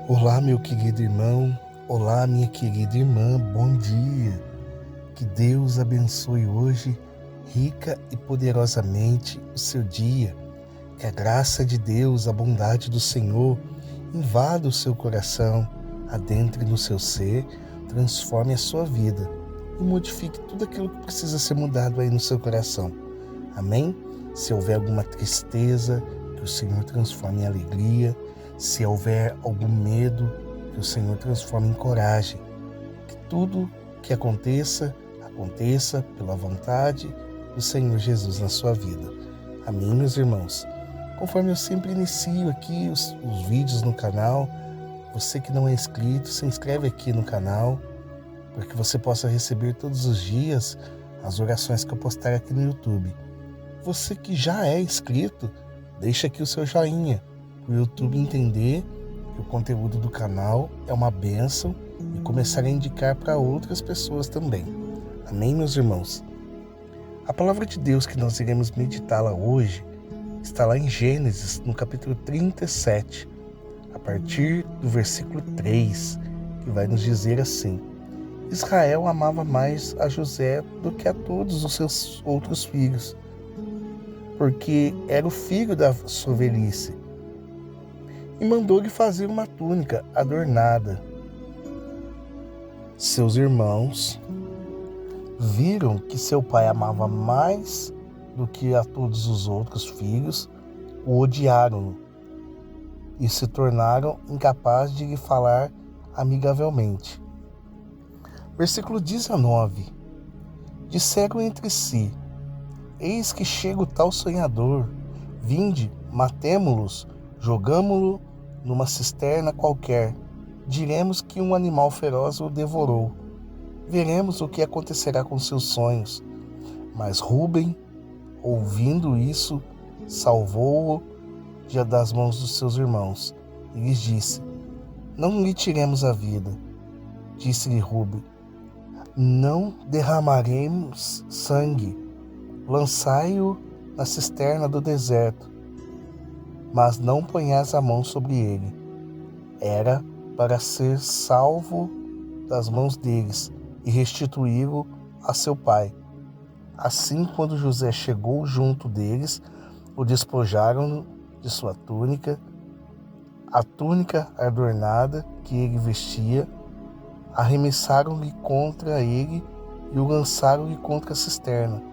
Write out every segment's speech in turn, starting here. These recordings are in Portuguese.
Olá, meu querido irmão. Olá, minha querida irmã. Bom dia. Que Deus abençoe hoje, rica e poderosamente, o seu dia. Que a graça de Deus, a bondade do Senhor, invada o seu coração, adentre no seu ser, transforme a sua vida e modifique tudo aquilo que precisa ser mudado aí no seu coração. Amém? Se houver alguma tristeza, que o Senhor transforme em alegria. Se houver algum medo, que o Senhor transforme em coragem. Que tudo que aconteça pela vontade do Senhor Jesus na sua vida. Amém, meus irmãos? Conforme eu sempre inicio aqui os vídeos no canal, você que não é inscrito, se inscreve aqui no canal, para que você possa receber todos os dias as orações que eu postar aqui no YouTube. Você que já é inscrito, deixa aqui o seu joinha, para o YouTube entender que o conteúdo do canal é uma bênção e começar a indicar para outras pessoas também. Amém, meus irmãos? A palavra de Deus que nós iremos meditá-la hoje está lá em Gênesis, no capítulo 37, a partir do versículo 3, que vai nos dizer assim: Israel amava mais a José do que a todos os seus outros filhos, porque era o filho da sua velhice, e mandou-lhe fazer uma túnica adornada. Seus irmãos viram que seu pai amava mais do que a todos os outros filhos, o odiaram e se tornaram incapazes de lhe falar amigavelmente. Versículo 19. Disseram entre si: Eis que chega o tal sonhador. Vinde, matemo-los, jogamo-lo numa cisterna qualquer. Diremos que um animal feroz o devorou. Veremos o que acontecerá com seus sonhos. Mas Rúben, ouvindo isso, salvou-o das mãos dos seus irmãos e lhes disse: Não lhe tiremos a vida. Disse-lhe Rúben: Não derramaremos sangue. Lançai-o na cisterna do deserto, mas não ponhais a mão sobre ele. Era para ser salvo das mãos deles e restituí-lo a seu pai. Assim, quando José chegou junto deles, o despojaram de sua túnica, a túnica adornada que ele vestia, arremessaram-lhe contra ele e o lançaram-lhe contra a cisterna.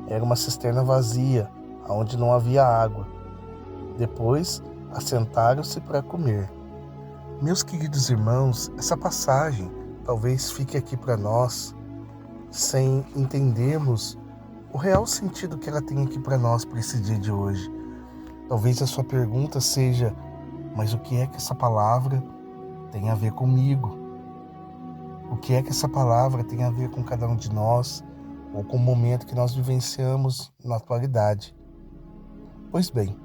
Era uma cisterna vazia, onde não havia água. Depois, assentaram-se para comer. Meus queridos irmãos, essa passagem talvez fique aqui para nós, sem entendermos o real sentido que ela tem aqui para nós, para esse dia de hoje. Talvez a sua pergunta seja: mas o que é que essa palavra tem a ver comigo? O que é que essa palavra tem a ver com cada um de nós, ou com o momento que nós vivenciamos na atualidade? Pois bem,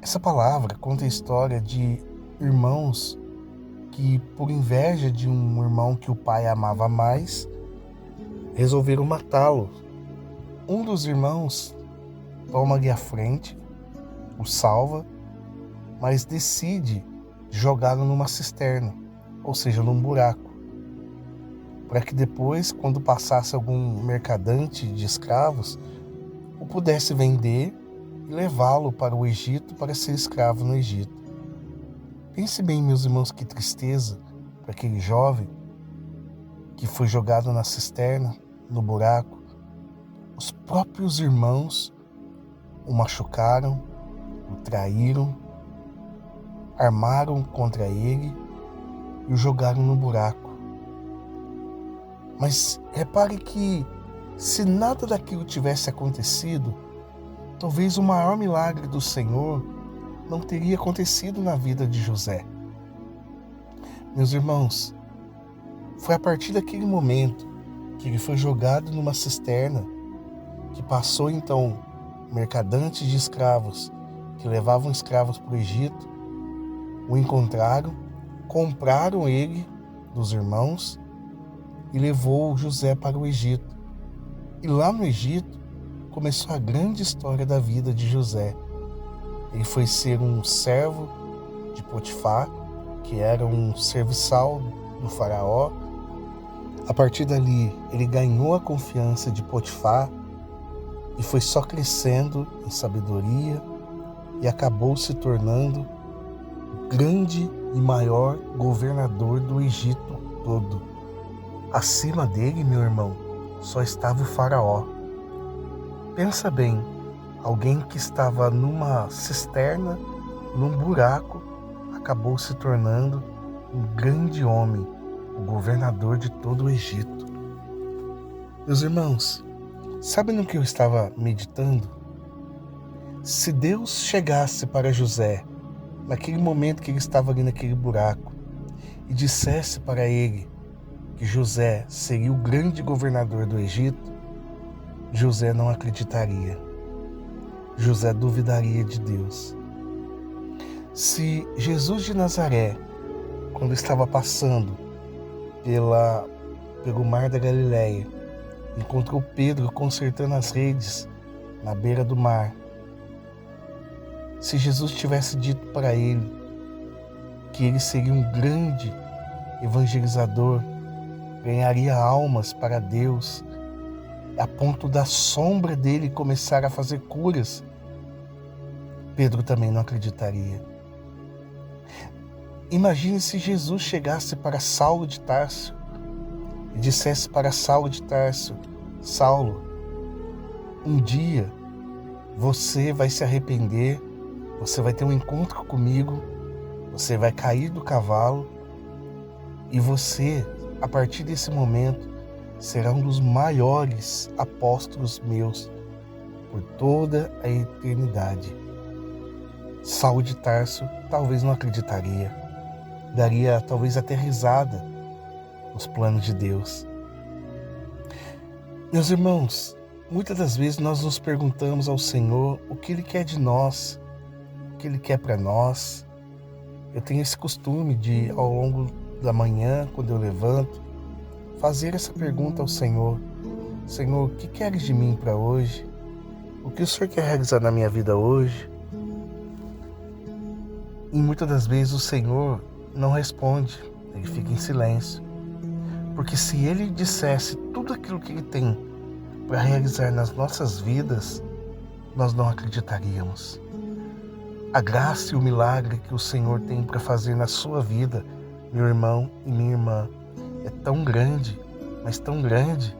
essa palavra conta a história de irmãos que, por inveja de um irmão que o pai amava mais, resolveram matá-lo. Um dos irmãos toma-lhe a frente, o salva, mas decide jogá-lo numa cisterna, ou seja, num buraco, para que depois, quando passasse algum mercadante de escravos, o pudesse vender e levá-lo para o Egito para ser escravo no Egito. Pense bem, meus irmãos, que tristeza para aquele jovem que foi jogado na cisterna, no buraco. Os próprios irmãos o machucaram, o traíram, armaram contra ele e o jogaram no buraco. Mas repare que, se nada daquilo tivesse acontecido, talvez o maior milagre do Senhor não teria acontecido na vida de José. Meus irmãos, foi a partir daquele momento que ele foi jogado numa cisterna, que passou então mercadantes de escravos que levavam escravos para o Egito, o encontraram, compraram ele dos irmãos e levou José para o Egito. E lá no Egito começou a grande história da vida de José. Ele foi ser um servo de Potifar, que era um serviçal do faraó. A partir dali, ele ganhou a confiança de Potifar e foi só crescendo em sabedoria e acabou se tornando o grande e maior governador do Egito todo. Acima dele, meu irmão, só estava o faraó. Pensa bem, alguém que estava numa cisterna, num buraco, acabou se tornando um grande homem, o governador de todo o Egito. Meus irmãos, sabe no que eu estava meditando? Se Deus chegasse para José, naquele momento que ele estava ali naquele buraco, e dissesse para ele que José seria o grande governador do Egito, José não acreditaria. José duvidaria de Deus. Se Jesus de Nazaré, quando estava passando pelo mar da Galileia, encontrou Pedro consertando as redes na beira do mar, se Jesus tivesse dito para ele que ele seria um grande evangelizador, ganharia almas para Deus, a ponto da sombra dele começar a fazer curas, Pedro também não acreditaria. Imagine se Jesus chegasse para Saulo de Tarso e dissesse para Saulo de Tarso: Saulo, um dia você vai se arrepender, você vai ter um encontro comigo, você vai cair do cavalo e você, a partir desse momento, será um dos maiores apóstolos meus por toda a eternidade. Saulo de Tarso talvez não acreditaria, daria talvez até risada nos planos de Deus. Meus irmãos, muitas das vezes nós nos perguntamos ao Senhor o que Ele quer de nós, o que Ele quer para nós. Eu tenho esse costume de, ao longo da manhã, quando eu levanto, fazer essa pergunta ao Senhor: Senhor, o que queres de mim para hoje? O que o Senhor quer realizar na minha vida hoje? E muitas das vezes o Senhor não responde, Ele fica em silêncio. Porque se Ele dissesse tudo aquilo que Ele tem para realizar nas nossas vidas, nós não acreditaríamos. A graça e o milagre que o Senhor tem para fazer na sua vida, meu irmão e minha irmã, é tão grande, mas tão grande,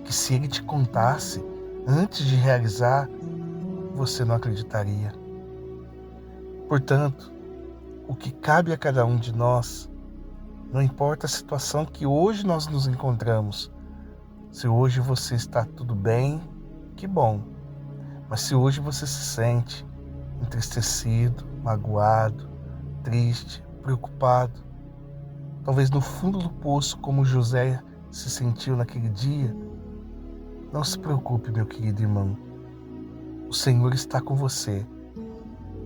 que se Ele te contasse antes de realizar, você não acreditaria. Portanto, o que cabe a cada um de nós, não importa a situação que hoje nós nos encontramos. Se hoje você está tudo bem, que bom. Mas se hoje você se sente entristecido, magoado, triste, preocupado, talvez no fundo do poço, como José se sentiu naquele dia, não se preocupe, meu querido irmão. O Senhor está com você,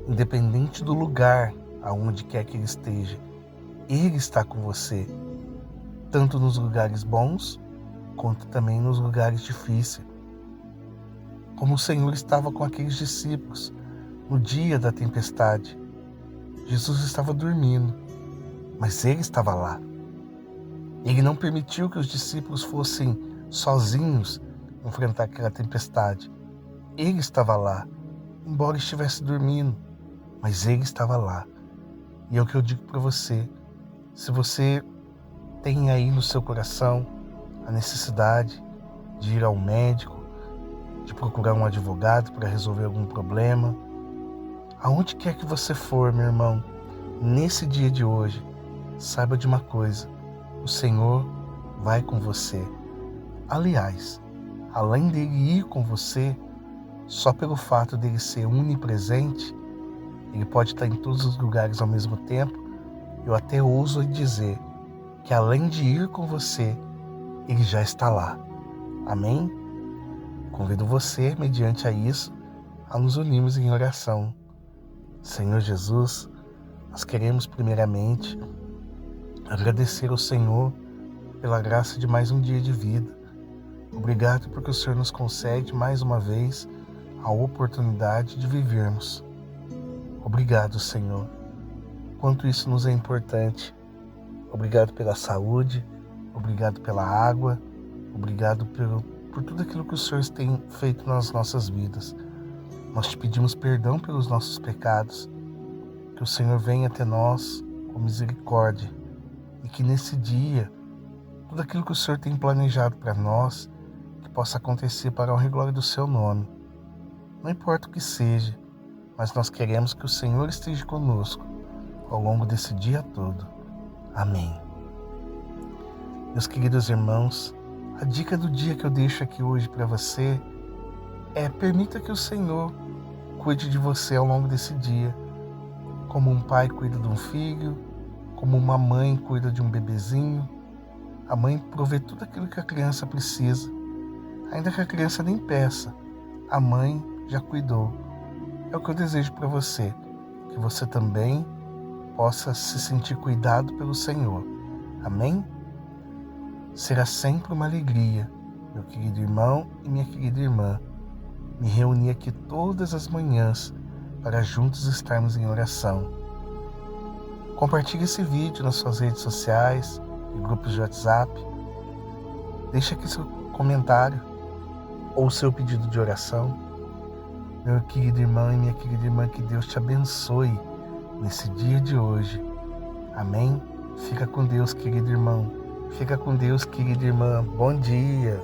independente do lugar aonde quer que Ele esteja. Ele está com você, tanto nos lugares bons, quanto também nos lugares difíceis. Como o Senhor estava com aqueles discípulos no dia da tempestade. Jesus estava dormindo, mas Ele estava lá. Ele não permitiu que os discípulos fossem sozinhos enfrentar aquela tempestade. Ele estava lá, embora estivesse dormindo, mas Ele estava lá. E é o que eu digo para você: se você tem aí no seu coração a necessidade de ir ao médico, de procurar um advogado para resolver algum problema, aonde quer que você for, meu irmão, nesse dia de hoje, saiba de uma coisa: o Senhor vai com você. Aliás, além dele ir com você, só pelo fato dele ser onipresente, Ele pode estar em todos os lugares ao mesmo tempo. Eu até ouso dizer que além de ir com você, Ele já está lá. Amém? Convido você, mediante a isso, a nos unirmos em oração. Senhor Jesus, nós queremos primeiramente agradecer ao Senhor pela graça de mais um dia de vida. Obrigado porque o Senhor nos concede mais uma vez a oportunidade de vivermos. Obrigado, Senhor. quanto isso nos é importante. Obrigado pela saúde, obrigado pela água, obrigado por tudo aquilo que o Senhor tem feito nas nossas vidas. Nós te pedimos perdão pelos nossos pecados, que o Senhor venha até nós com misericórdia e que nesse dia, tudo aquilo que o Senhor tem planejado para nós, que possa acontecer para a honra e glória do seu nome. Não importa o que seja, mas nós queremos que o Senhor esteja conosco ao longo desse dia todo. Amém. Meus queridos irmãos, a dica do dia que eu deixo aqui hoje para você é: permita que o Senhor cuide de você ao longo desse dia, como um pai cuida de um filho, como uma mãe cuida de um bebezinho. A mãe provê tudo aquilo que a criança precisa, ainda que a criança nem peça, a mãe já cuidou. É o que eu desejo para você, que você também possa se sentir cuidado pelo Senhor. Amém? Será sempre uma alegria, meu querido irmão e minha querida irmã, me reunir aqui todas as manhãs para juntos estarmos em oração. Compartilhe esse vídeo nas suas redes sociais e grupos de WhatsApp. Deixe aqui seu comentário ou seu pedido de oração. Meu querido irmão e minha querida irmã, que Deus te abençoe nesse dia de hoje. Amém? Fica com Deus, querido irmão. Fica com Deus, querida irmã. Bom dia.